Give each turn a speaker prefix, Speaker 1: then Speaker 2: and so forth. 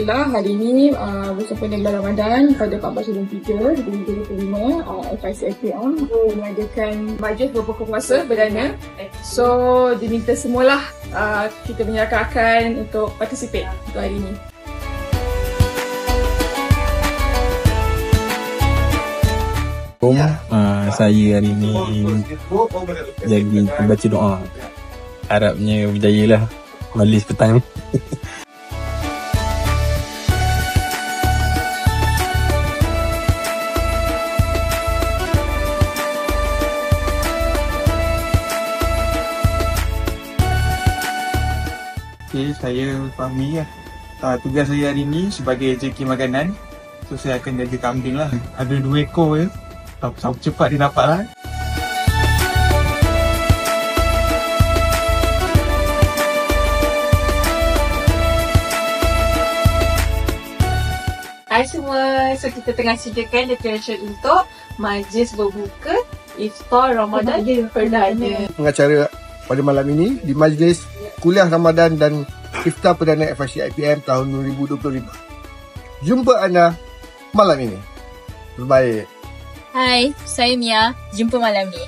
Speaker 1: Alhamdulillah hari ini bersempena bulan Ramadan pada 14.3 2025 FICIPM mengadakan majlis berbuka puasa perdana. So diminta semualah kita menyerahkan untuk participate untuk hari ini.
Speaker 2: Saya hari ini jadi baca doa. Harapnya berjayalah majlis petang.
Speaker 3: Okay, saya Fahmi lah. Tugas saya hari ni sebagai JK makanan. So saya akan jaga kambing lah. Ada 2 ekor je. Sama cepat dia dapat lah.
Speaker 4: Hai semua, so kita tengah sediakan decoration untuk majlis berbuka Iftar Ramadan perdana.
Speaker 5: Pengacara pada malam ini di majlis kuliah Ramadan dan Iftar Perdana FICIPM tahun 2025. Jumpa anda malam ini. Terbaik.
Speaker 6: Hai, saya Mia. Jumpa malam ni.